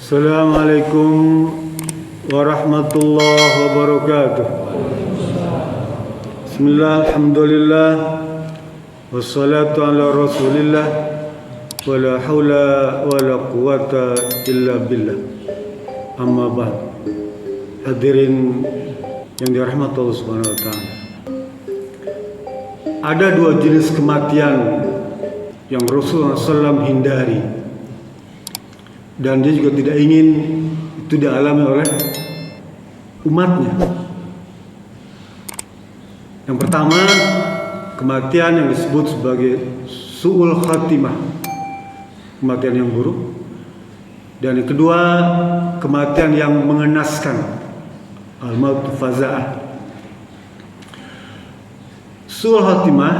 Assalamualaikum warahmatullahi wabarakatuh. Bismillah, alhamdulillah, wassalatu ala rasulillah, wala hawla wala quwata illa billah. Amma ba'd. Hadirin yang dirahmati Allah Subhanahu wa taala. Ada dua jenis kematian yang Rasulullah SAW hindari, dan dia juga tidak ingin itu dialami oleh umatnya. Yang pertama, kematian yang disebut sebagai su'ul khatimah, kematian yang buruk. Dan yang kedua, kematian yang mengenaskan, al-mautu faza'ah. Su'ul khatimah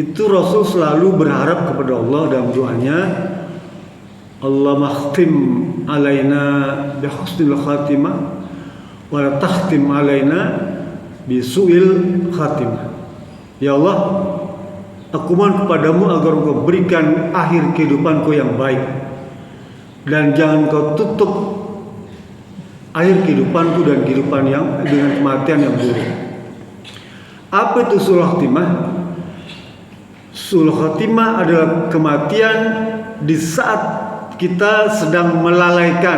itu Rasul selalu berharap kepada Allah dalam doanya, Allah makhtim alaina bihusnil khatimah wa la takhtim alaina bisu'il khatimah. Ya Allah, aku mohon kepadamu agar Engkau berikan akhir kehidupanku yang baik, dan jangan Kau tutup akhir kehidupanku dan kehidupan yang dengan kematian yang buruk. Apa itu su'ul khatimah? Su'ul khatimah adalah kematian di saat kita sedang melalaikan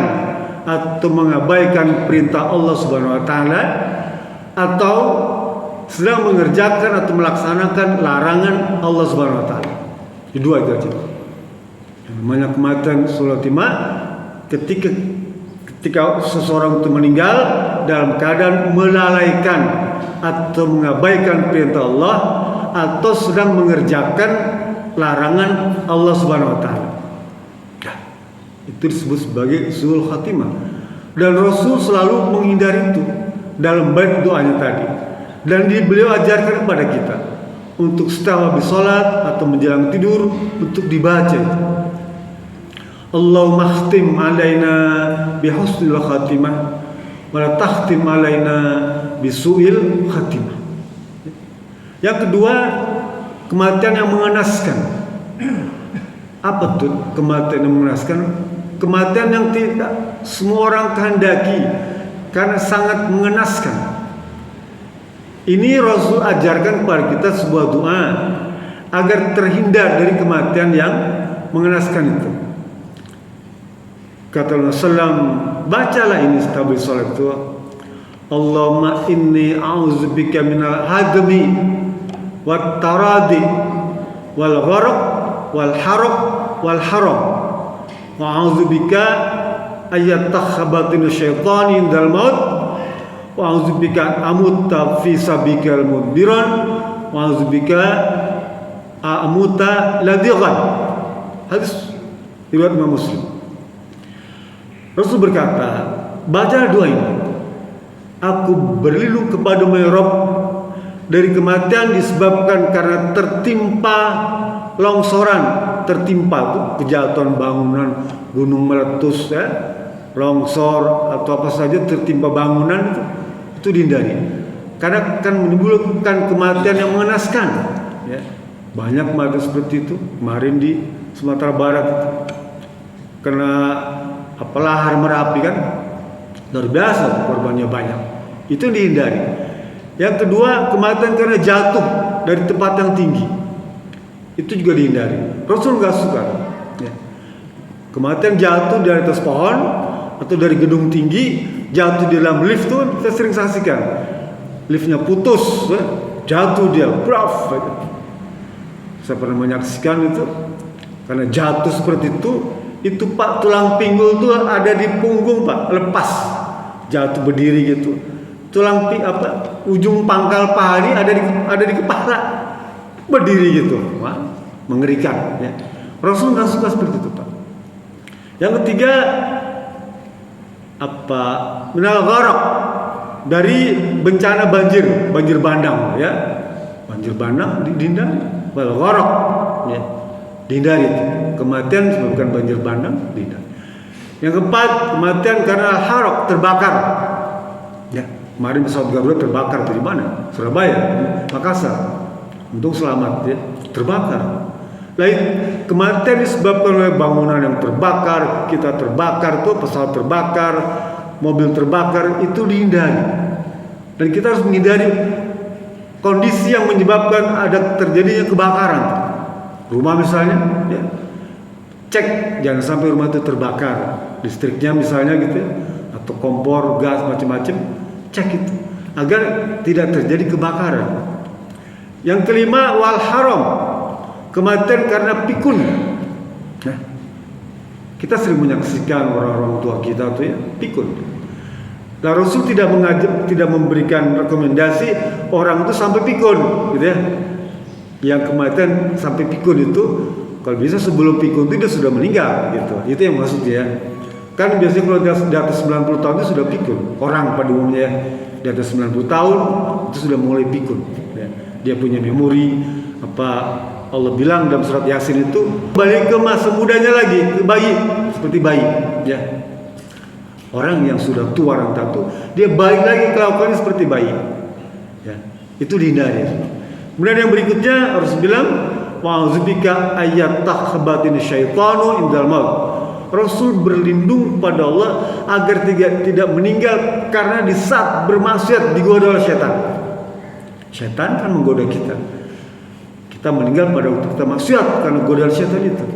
atau mengabaikan perintah Allah Subhanahu wa taala, atau sedang mengerjakan atau melaksanakan larangan Allah Subhanahu wa taala. Dua itu aja. Yang namanya kematian su'ul khatimah ketika seseorang itu meninggal dalam keadaan melalaikan atau mengabaikan perintah Allah, atau sedang mengerjakan larangan Allah Subhanahu wa taala. Itu disebut sebagai su'ul khatimah, dan Rasul selalu menghindari itu dalam bait doanya tadi. Dan beliau ajarkan kepada kita untuk setelah habis sholat atau menjelang tidur untuk dibaca itu, Allahumma khtim alaina bihusnil khatimah wa la takhtim alaina bisu'il khatimah. Yang kedua, kematian yang mengenaskan. Apa tuh kematian yang mengenaskan? Kematian yang tidak semua orang kehendaki karena sangat mengenaskan. Ini Rasul ajarkan kepada kita sebuah doa agar terhindar dari kematian yang mengenaskan itu. Kata Rasulullah, bacalah ini setelah sholat itu, Allahumma inni a'udzubika minal hadmi wat taradi wal gharq wal harq wal haram wa a'udzubika ayyatakhabatina syaitani indal maut wa a'udzubika amutta fi sabikal mudbiran wa a'udzubika amuta ladighan. Hadis riwayat Imam Muslim. Rasul berkata, baca doa ini, aku berlindung kepadamu ya Rabb dari kematian disebabkan karena tertimpa longsoran, tertimpa itu kejatuhan bangunan, gunung meletus ya, longsor atau apa saja tertimpa bangunan, itu dihindari karena akan menimbulkan kematian yang mengenaskan ya. Banyak kematian seperti itu kemarin di Sumatera Barat itu, kena lahar Merapi kan, luar biasa korbannya banyak, itu dihindari. Yang kedua, kematian karena jatuh dari tempat yang tinggi, itu juga dihindari. Rasul nggak suka ya. Kematian jatuh dari atas pohon atau dari gedung tinggi, jatuh di dalam lift tuh kita sering saksikan, liftnya putus ya. Jatuh dia, braf. Saya pernah menyaksikan itu, karena jatuh seperti itu Pak, tulang pinggul tuh ada di punggung Pak, lepas, jatuh berdiri gitu, tulang ujung pangkal paha ada di kepala, berdiri gitu. Wah, mengerikan ya. Rasul nggak suka seperti itu Pak. Yang ketiga, minal gharq, dari bencana banjir bandang ya. Banjir bandang dihindari. Wal gharq ya, dihindari itu. Kematian disebabkan banjir bandang, dihindari. Yang keempat, kematian karena harq, terbakar ya. Kemarin pesawat Garuda terbakar di mana? Surabaya, Makassar. Untung selamat ya, terbakar. Lain kematian disebabkan oleh bangunan yang terbakar, kita terbakar tuh, pesawat terbakar, mobil terbakar, itu dihindari. Dan kita harus menghindari kondisi yang menyebabkan ada terjadinya kebakaran. Rumah misalnya, ya, cek jangan sampai rumah itu terbakar, listriknya misalnya gitu ya, atau kompor, gas, macam-macam, cek itu agar tidak terjadi kebakaran. Yang kelima, wal haram, kematian karena pikun. Nah, kita sering menyaksikan orang-orang tua kita tuh ya pikun. Nah, Rasul tidak memberikan rekomendasi orang itu sampai pikun, gitu ya. Yang kematian sampai pikun itu, kalau bisa sebelum pikun itu dia sudah meninggal, gitu. Itu yang maksudnya. Kan biasanya kalau di atas 90 tahun itu sudah pikun. Orang pada umumnya di atas 90 tahun itu sudah mulai pikun. Ya. Dia punya memori apa Allah bilang dalam surat Yasin itu balik ke masa mudanya lagi, ke bayi, seperti bayi, ya. Orang yang sudah tua renta itu dia balik lagi kelakuannya seperti bayi, ya. Itu dihindari. Kemudian yang berikutnya harus bilang wa'udzubika ayat takhbatin syaitanu indal maut. Rasul berlindung pada Allah agar tidak meninggal karena di saat bermaksiat digoda oleh setan. Setan kan menggoda kita. Kita meninggal pada waktu kita maksiat karena godaan setan itu.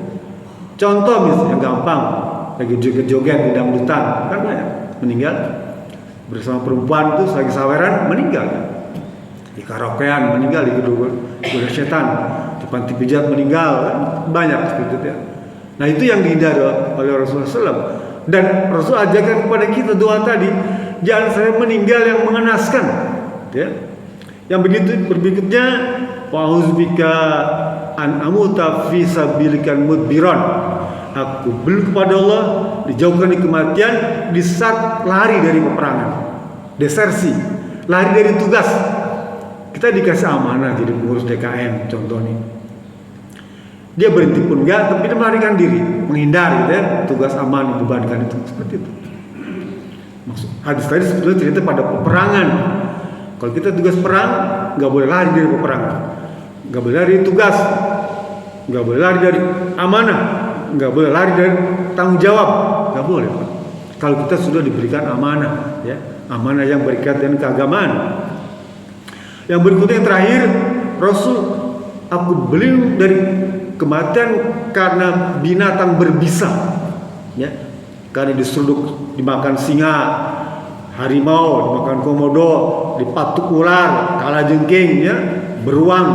Contoh misalnya gampang, lagi joget-joget di dangdutan, kan banyak meninggal. Bersama perempuan itu lagi saweran meninggal. Di karaokean meninggal, di goda setan. Di panti pijat meninggal, kan banyak seperti itu ya. Nah itu yang dihindari oleh Rasulullah SAW. Dan Rasul ajarkan kepada kita doa tadi, jangan saya meninggal yang mengenaskan, ya. Yang begitu berikutnya wa'udzubika an amuta fi sabilikan mudbiran. Aku berlindung kepada Allah dijauhkan dari kematian di saat lari dari peperangan, desersi, lari dari tugas. Kita dikasih amanah jadi pengurus DKM contohnya. Dia berhenti pun enggak, tapi dia melarikan diri, menghindari gitu ya, tugas aman dibebankan itu seperti itu. Maksud hadis tadi sebetulnya cerita pada peperangan. Kalau kita tugas perang, nggak boleh lari dari peperangan, nggak boleh lari dari tugas, nggak boleh lari dari amanah, nggak boleh lari dari tanggung jawab, nggak boleh Pak. Kalau kita sudah diberikan amanah, ya, amanah yang berkaitan dengan keagamaan. Yang berikutnya yang terakhir, Rasul, aku berlindung dari kematian karena binatang berbisa, ya, karena diseruduk, dimakan singa, harimau, dimakan komodo, dipatuk ular, kalajengking, ya, beruang,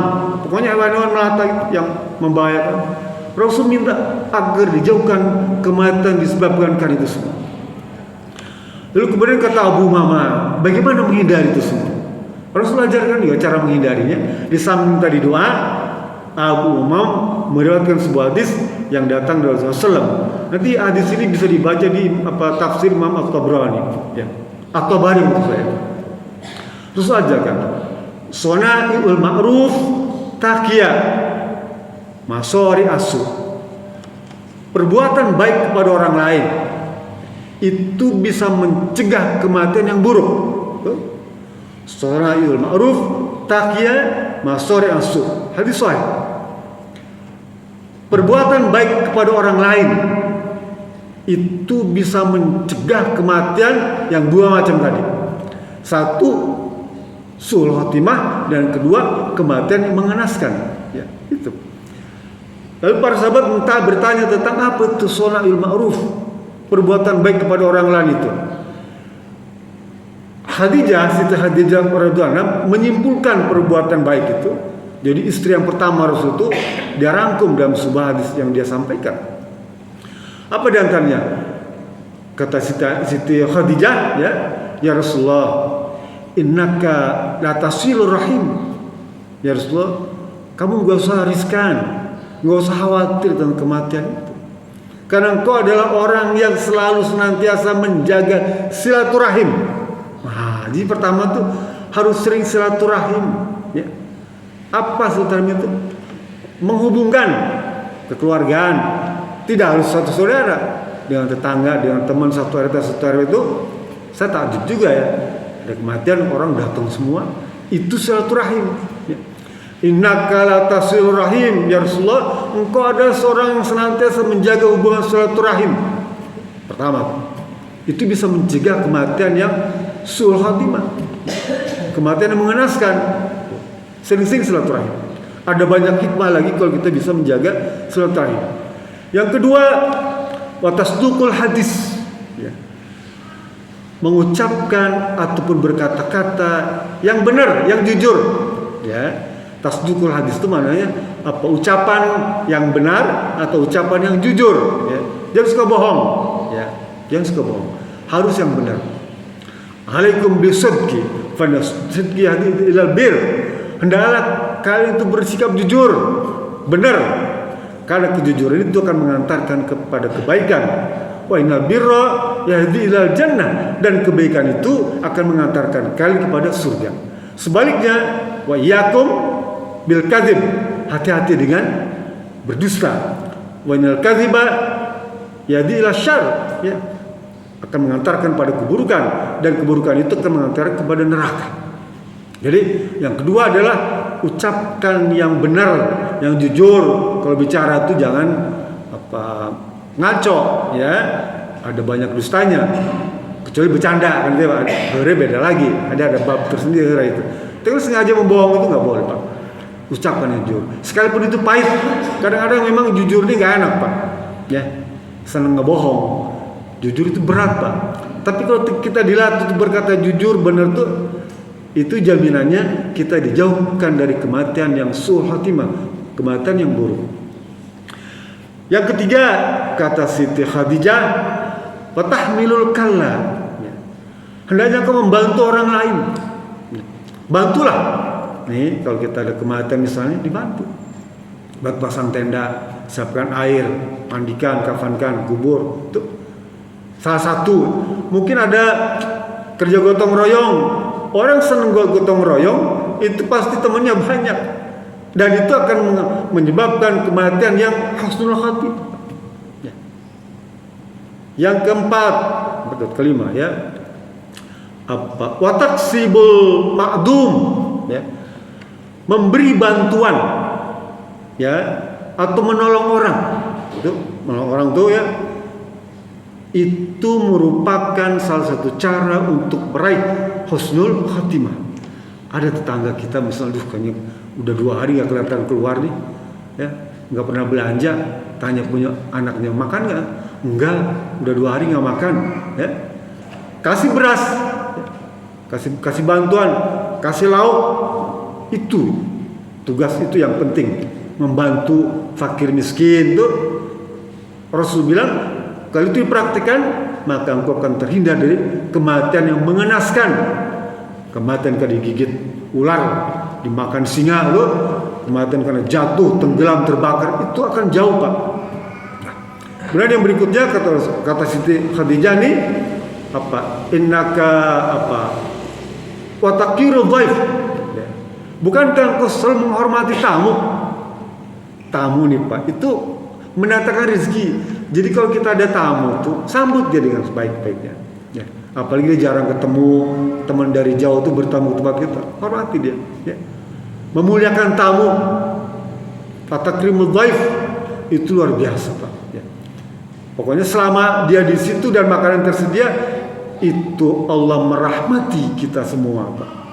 pokoknya hewan-hewan melata yang membahayakan. Rasul minta agar dijauhkan kematian disebabkan karena itu semua. Lalu kemudian kata Abu Umamah, bagaimana menghindari itu semua? Rasul ajarkan juga cara menghindarinya. Di samping tadi doa, Abu Umamah meriwayatkan sebuah hadis yang datang dari Rasulullah SAW. Nanti hadis ini bisa dibaca di tafsir Imam At-Tabrani, ya. At-Tabari maksud saya. Terus ajarkan Sona'iul ma'ruf taqiyah masori asu. Perbuatan baik kepada orang lain itu bisa mencegah kematian yang buruk. Sona'iul ma'ruf taqiyah masori asu. Hadis sahih. Perbuatan baik kepada orang lain itu bisa mencegah kematian yang dua macam tadi. Satu, su'ul khotimah, dan kedua, kematian yang mengenaskan. Ya, itu. Lalu para sahabat entah bertanya tentang apa itu shona'il ma'ruf, perbuatan baik kepada orang lain itu. Siti Khadijah radhiyallahu anha menyimpulkan perbuatan baik itu. Jadi istri yang pertama Rasul itu dia rangkum dalam sebuah hadis yang dia sampaikan. Apa di antaranya? Kata Siti Khadijah, ya Rasulullah, innaka la tasilur rahim. Ya Rasulullah, kamu gak usah riskan, gak usah khawatir tentang kematian itu. Karena engkau adalah orang yang selalu senantiasa menjaga silaturahim. Nah, jadi pertama tuh harus sering silaturahim, ya. Apa silaturahim itu? Menghubungkan kekeluargaan. Tidak harus satu saudara, dengan tetangga, dengan teman satu RT itu. Saya takjub juga ya, ada kematian orang datang semua, itu silaturahim, ya. Innaka la tasilur rahim, ya Rasulullah, engkau adalah seorang yang senantiasa menjaga hubungan silaturahim. Pertama, itu bisa mencegah kematian yang su'ul khatimah, kematian yang mengenaskan. Sering-sering silaturahim. Ada banyak hikmah lagi kalau kita bisa menjaga silaturahim. Yang kedua, wa tasduqul hadis, ya. Mengucapkan ataupun berkata-kata yang benar, yang jujur, ya. Tasdukul hadis itu maknanya apa? Ucapan yang benar atau ucapan yang jujur, ya. Jangan suka bohong, ya. Jangan suka bohong. Harus yang benar. Alaikum bisidqi, fa sidqi yahdi ilal bir. Hendaklah kalian itu bersikap jujur, benar. Karena kejujuran itu akan mengantarkan kepada kebaikan. Wa innal birra yahdi ilal jannah, dan kebaikan itu akan mengantarkan kalian kepada surga. Sebaliknya, wa iyyakum bil kadzib, hati-hati dengan berdusta. Wa innal kadziba yahdi ila syarr, ya, akan mengantarkan pada keburukan, dan keburukan itu akan mengantarkan kepada neraka. Jadi yang kedua adalah ucapkan yang benar, yang jujur. Kalau bicara itu jangan ngaco, ya. Ada banyak dustanya. Kecuali bercanda, kan itu beda lagi. Ada bab tersendiri itu. Tapi sengaja membohong itu nggak boleh, Pak. Ucapkan yang jujur. Sekalipun itu pahit. Kadang-kadang memang jujur ini nggak enak, Pak. Ya, senang ngebohong. Jujur itu berat, Pak. Tapi kalau kita dilatih untuk berkata jujur, benar tuh, itu jaminannya kita dijauhkan dari kematian yang su'ul khatimah, kematian yang buruk. Yang ketiga, kata Siti Khadijah, fatahmilul kalla, ya. Hendaknya kau membantu orang lain. Bantulah. Nih, kalau kita ada kematian misalnya, dibantu. Bantu pasang tenda, siapkan air, mandikan, kafankan, kubur. Itu salah satu. Mungkin ada kerja gotong royong. Orang senang gotong royong, itu pasti temannya banyak. Dan itu akan menyebabkan kematian yang husnul khatimah. Ya. Yang keempat, kelima, ya. Apa? Wa taksibul ma'dum, ya. Memberi bantuan, ya, atau menolong orang. Itu menolong orang tuh, ya. Itu merupakan salah satu cara untuk meraih husnul khatimah. Ada tetangga kita misalnya, kayaknya udah 2 hari nggak kelihatan keluar nih, ya, nggak pernah belanja. Tanya punya anaknya makan nggak? Enggak, udah 2 hari nggak makan. Ya, kasih beras, ya. kasih bantuan, kasih lauk. Itu tugas itu yang penting, membantu fakir miskin. Tuh Rasul bilang, kalau itu dipraktikkan, maka engkau akan terhindar dari kematian yang mengenaskan. Kematian karena digigit ular, dimakan singa, loh. Kematian karena jatuh, tenggelam, terbakar, itu akan jauh, Pak. Nah, kemudian yang berikutnya kata Siti Khadijah nih, apa? Innaka apa? Wa taqiru dhaif. Bukankah engkau selalu menghormati tamu? Tamu nih, Pak, itu mendatangkan rezeki. Jadi kalau kita ada tamu tuh, sambut dia dengan sebaik-baiknya. Ya. Apalagi dia jarang ketemu, teman dari jauh tuh bertamu ke tempat kita, hormati dia. Ya. Memuliakan tamu, takrimul dhaif, itu luar biasa, Pak. Ya. Pokoknya selama dia di situ dan makanan tersedia, itu Allah merahmati kita semua, Pak.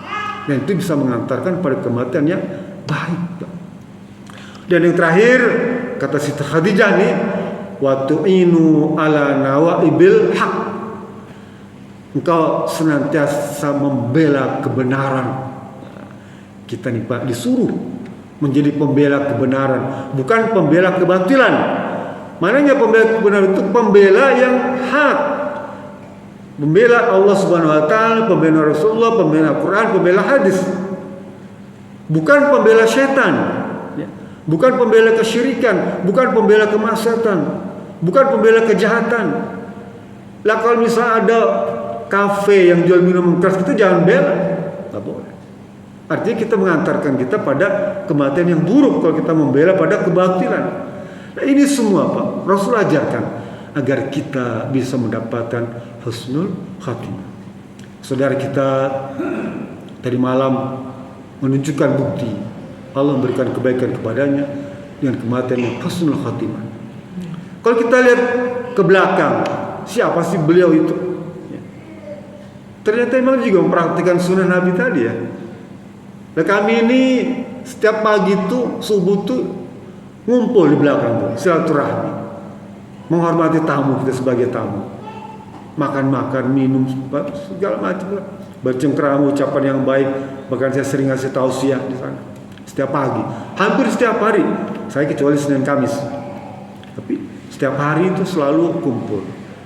Dan itu bisa mengantarkan pada kematian yang baik, Pak. Dan yang terakhir, kata Siti Khadijah nih, wa tu'inu ala nawaibil haq. Engkau senantiasa membela kebenaran. Kita nih, Pak, disuruh menjadi pembela kebenaran, bukan pembela kebatilan. Mananya pembela kebenaran itu pembela yang hak. Pembela Allah Subhanahu wa taala, pembela Rasulullah, pembela Quran, pembela hadis. Bukan pembela setan. Bukan pembela kesyirikan, bukan pembela kemaksiatan, bukan pembela kejahatan. Lah kalau misalnya ada kafe yang jual minuman keras, kita jangan bela, nggak boleh. Artinya kita mengantarkan kita pada kematian yang buruk kalau kita membela pada kebatilan. Nah, ini semua, Pak, Rasul ajarkan agar kita bisa mendapatkan husnul khatimah. Saudara kita tadi malam menunjukkan bukti Allah memberikan kebaikan kepadanya dengan kematian yang husnul khatimah. Kalau kita lihat ke belakang, siapa sih beliau itu? Ternyata memang juga mempraktikkan sunnah Nabi tadi ya. Nah, kami ini setiap pagi itu subuh tuh ngumpul di belakang tuh, silaturahmi, menghormati tamu kita sebagai tamu, makan-makan, minum, segala macam lah, bercengkrama, ucapan yang baik. Bahkan saya sering ngasih tausiah di sana setiap pagi, hampir setiap hari. Saya kecuali Senin Kamis, tapi setiap hari itu selalu kumpul.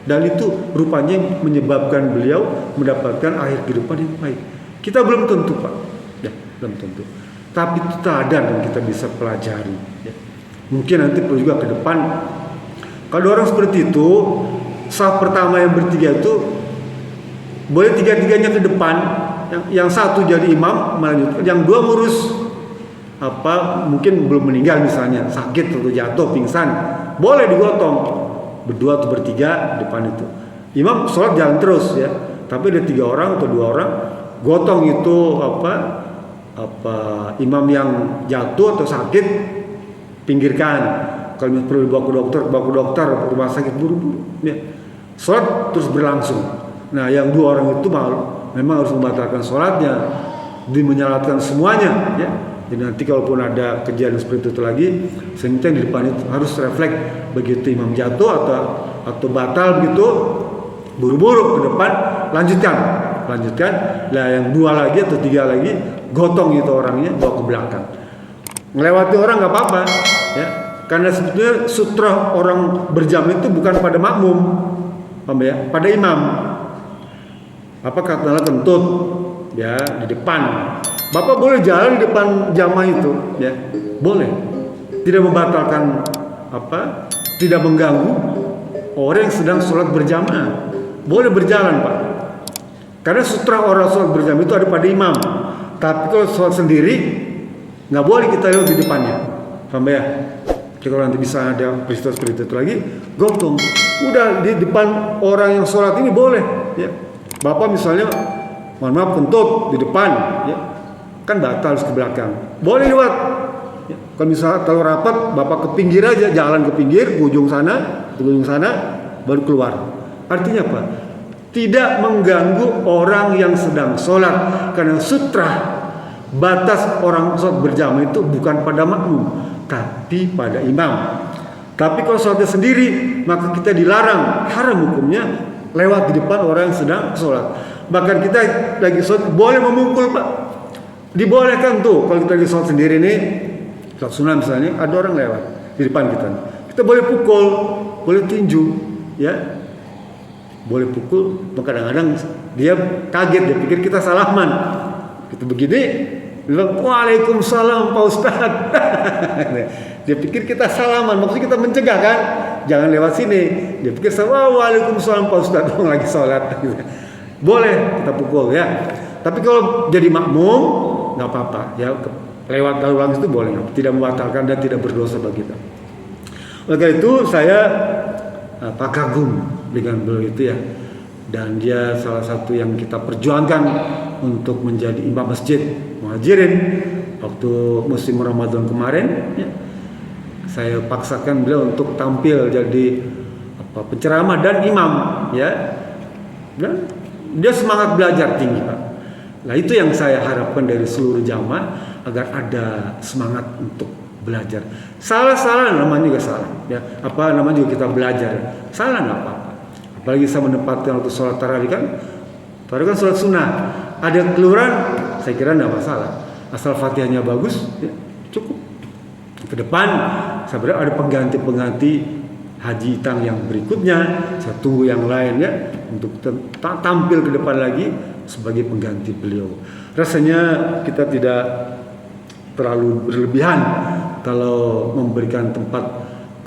Dan itu rupanya menyebabkan beliau mendapatkan akhir kehidupan yang baik. Kita belum tentu Pak, ya, belum tentu. Tapi itu teladan yang kita bisa pelajari. Ya. Mungkin nanti perlu juga ke depan. Kalau orang seperti itu, saf pertama yang bertiga itu boleh tiga-tiganya ke depan. Yang satu jadi imam melanjutkan, yang dua ngurus mungkin belum meninggal misalnya, sakit atau jatuh, pingsan, boleh digotong. Berdua atau bertiga depan itu. Imam sholat jalan terus ya. Tapi ada 3 orang atau 2 orang gotong itu imam yang jatuh atau sakit, pinggirkan. Kalau perlu dibawa ke dokter, rumah sakit buru-buru. Ya. Sholat terus berlangsung. Nah, yang 2 orang itu memang harus membatalkan sholatnya, menyalatkan semuanya. Ya. Jadi nanti kalaupun ada kejadian seperti itu lagi, seminta di depan itu harus refleks. Begitu imam jatuh atau batal begitu, buru-buru ke depan, lanjutkan. Lah yang 2 lagi atau 3 lagi, gotong itu orangnya bawa ke belakang. Ngelewati orang nggak apa-apa, ya. Karena sebetulnya sutra orang berjamaah itu bukan pada makmum, ya, pada imam. Katakanlah kentut, ya, di depan. Bapak boleh jalan di depan jamaah itu, ya, boleh. Tidak membatalkan tidak mengganggu orang yang sedang sholat berjamaah. Boleh berjalan Pak. Karena sutra orang sholat berjamaah itu ada pada imam. Tapi kalau sholat sendiri nggak boleh kita lewat di depannya, paham ya? Kalau nanti bisa ada peristiwa seperti itu lagi, gotong. Udah di depan orang yang sholat ini boleh, ya. Bapak misalnya, mohon maaf kentut di depan, ya. Kan batal harus ke belakang. Boleh lewat. Ya. Kalau misalnya kalau rapat, Bapak ke pinggir aja, jalan ke pinggir, ke ujung sana, baru keluar. Artinya apa? Tidak mengganggu orang yang sedang sholat. Karena sutra batas orang sholat berjamaah itu bukan pada makmum, tapi pada imam. Tapi kalau sholatnya sendiri, maka kita dilarang, haram hukumnya lewat di depan orang yang sedang sholat. Bahkan kita lagi sholat boleh memukul Pak. Dibolehkan tuh kalau kita lagi sholat sendiri nih, sholat sunnah misalnya, ada orang lewat di depan kita boleh pukul, boleh tinju, ya, boleh pukul. Kadang-kadang dia kaget, dia pikir kita salaman, kita begini, bilang waalaikumsalam Pak Ustadz. Dia pikir kita salaman, maksudnya kita mencegah kan, jangan lewat sini. Dia pikir waalaikumsalam Pak Ustadz, lagi sholat. Boleh kita pukul ya. Tapi kalau jadi makmum nggak apa-apa ya, lewat lalu langsung itu boleh, tidak membatalkan dan tidak berdosa bagi kita. Oleh itu saya kagum dengan beliau itu ya, dan dia salah satu yang kita perjuangkan untuk menjadi imam masjid Muhajirin waktu musim Ramadan kemarin ya. Saya paksakan beliau untuk tampil jadi penceramah dan imam ya, dan dia semangat belajar tinggi Pak. Nah itu yang saya harapkan dari seluruh jamaah, agar ada semangat untuk belajar. Salah namanya juga salah ya, namanya juga kita belajar, salah nggak apa-apa. Apalagi saya menempatkan waktu sholat tarawih kan sholat sunnah, ada keluaran, saya kira nggak masalah, asal fatihahnya bagus ya, cukup. Ke depan saya berharap ada pengganti haji tang yang berikutnya, saya tunggu yang lain ya untuk tampil ke depan lagi sebagai pengganti beliau. Rasanya kita tidak terlalu berlebihan kalau memberikan tempat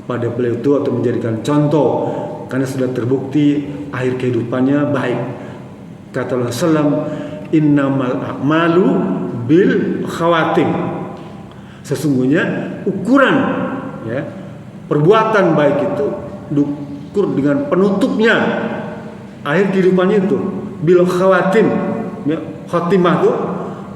kepada beliau itu atau menjadikan contoh, karena sudah terbukti akhir kehidupannya baik. Kata Rasulullah, innamal a'malu bil khawatim. Sesungguhnya ukuran ya perbuatan baik itu diukur dengan penutupnya, akhir kehidupannya itu bil khawatim ya, khatimah tuh.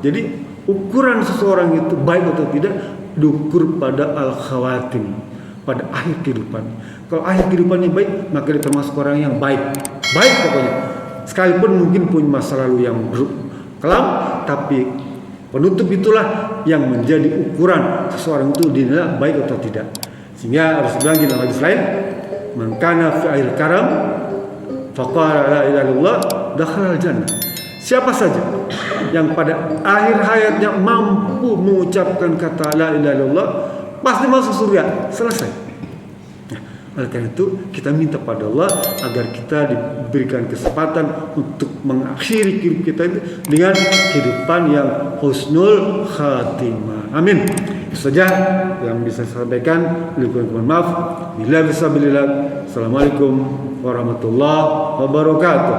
Jadi ukuran seseorang itu baik atau tidak diukur pada al-khawatim, pada akhir kehidupan. Kalau akhir kehidupannya baik, maka dia termasuk orang yang baik. Baik pokoknya. Sekalipun mungkin punya masa lalu yang kelam, tapi penutup itulah yang menjadi ukuran seseorang itu dinilai baik atau tidak. Sehingga harus bilang dalam hadis lain, man kana fi akhir karam faqala la ilaha illallah dakhala al-jannah. Siapa saja yang pada akhir hayatnya mampu mengucapkan kata la ilaha illallah pasti masuk surga. Selesai. Oleh karena itu kita minta pada Allah agar kita diberikan kesempatan untuk mengakhiri hidup kita itu dengan kehidupan yang husnul khatimah. Amin. Itu saja yang bisa saya sampaikan. Mohon maaf. Bila bisa bilillah. Assalamualaikum warahmatullahi wabarakatuh.